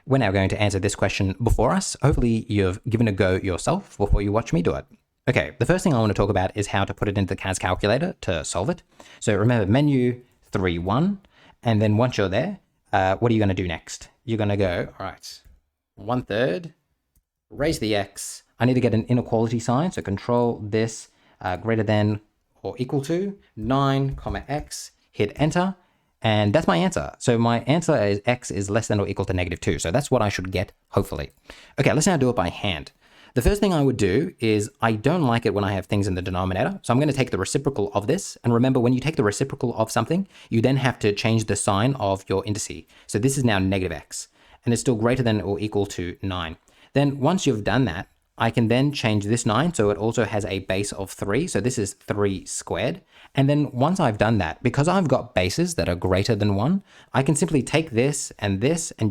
We're now going to answer this question before us. Hopefully you've given a go yourself before you watch me do it. Okay, the first thing I want to talk about is how to put it into the CAS calculator to solve it. So remember menu 3, 1, and then once you're there, what are you going to do next? You're going to go, all right, 1/3, raise the x. I need to get an inequality sign, so control this greater than or equal to 9, x, hit enter, and that's my answer. So my answer is x is less than or equal to -2. So that's what I should get, hopefully. Okay, let's now do it by hand. The first thing I would do is I don't like it when I have things in the denominator. So I'm going to take the reciprocal of this. And remember, when you take the reciprocal of something, you then have to change the sign of your indice. So this is now -x, and it's still greater than or equal to 9. Then once you've done that, I can then change this 9 so it also has a base of 3. So this is 3 squared. And then once I've done that, because I've got bases that are greater than 1, I can simply take this and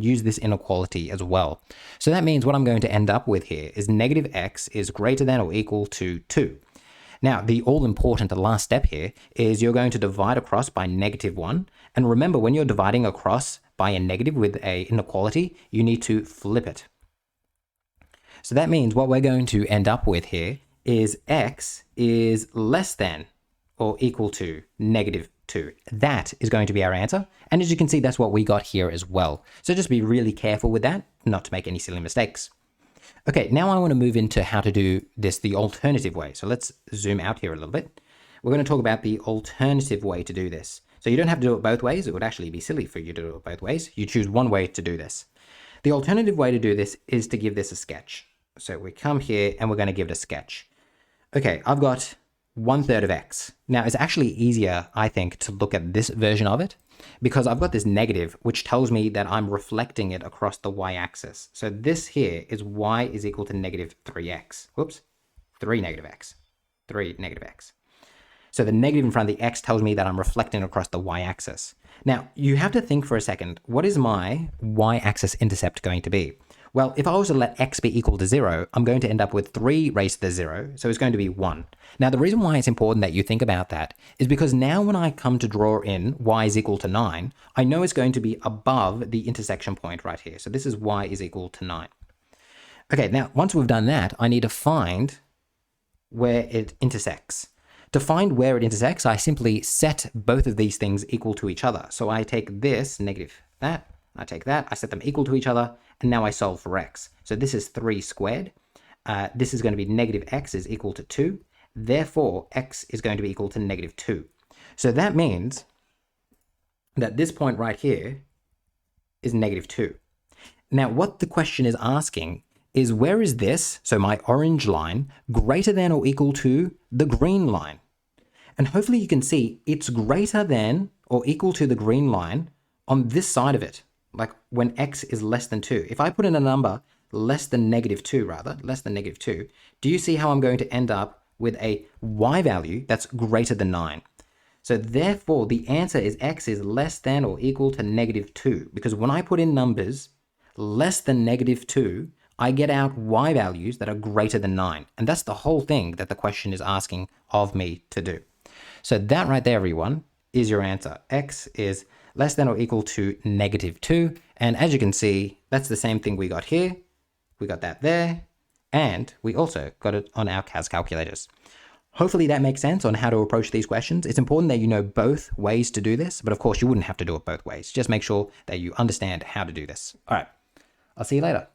use this inequality as well. So that means what I'm going to end up with here is -x is greater than or equal to 2. Now, the all-important last step here is you're going to divide across by -1. And remember, when you're dividing across by a negative with an inequality, you need to flip it. So that means what we're going to end up with here is x is less than or equal to -2. That is going to be our answer. And as you can see, that's what we got here as well. So just be really careful with that, not to make any silly mistakes. Okay, now I want to move into how to do this the alternative way. So let's zoom out here a little bit. We're going to talk about the alternative way to do this. So you don't have to do it both ways. It would actually be silly for you to do it both ways. You choose one way to do this. The alternative way to do this is to give this a sketch. So we come here and we're going to give it a sketch. Okay, I've got 1/3 of x. Now it's actually easier, I think, to look at this version of it because I've got this negative, which tells me that I'm reflecting it across the y-axis. So this here is y is equal to -3x. Whoops, 3 -x. 3 -x. So the negative in front of the x tells me that I'm reflecting across the y-axis. Now, you have to think for a second, what is my y-axis intercept going to be? Well, if I was to let x be equal to 0, I'm going to end up with 3 raised to the 0, so it's going to be 1. Now, the reason why it's important that you think about that is because now when I come to draw in y is equal to 9, I know it's going to be above the intersection point right here. So this is y is equal to 9. Okay, now, once we've done that, I need to find where it intersects. To find where it intersects, I simply set both of these things equal to each other. So I take this, negative that, I take that, I set them equal to each other, and now I solve for x. So this is 3 squared. This is going to be -x is equal to 2. Therefore, x is going to be equal to -2. So that means that this point right here is -2. Now, what the question is asking is where is this, so my orange line, greater than or equal to the green line? And hopefully you can see it's greater than or equal to the green line on this side of it. Like when x is less than 2. If I put in a number less than -2 rather, less than -2, do you see how I'm going to end up with a y value that's greater than 9? So therefore, the answer is x is less than or equal to -2. Because when I put in numbers less than -2, I get out y values that are greater than 9. And that's the whole thing that the question is asking of me to do. So that right there, everyone, is your answer. X is less than or equal to -2. And as you can see, that's the same thing we got here. We got that there. And we also got it on our CAS calculators. Hopefully that makes sense on how to approach these questions. It's important that you know both ways to do this, but of course you wouldn't have to do it both ways. Just make sure that you understand how to do this. All right, I'll see you later.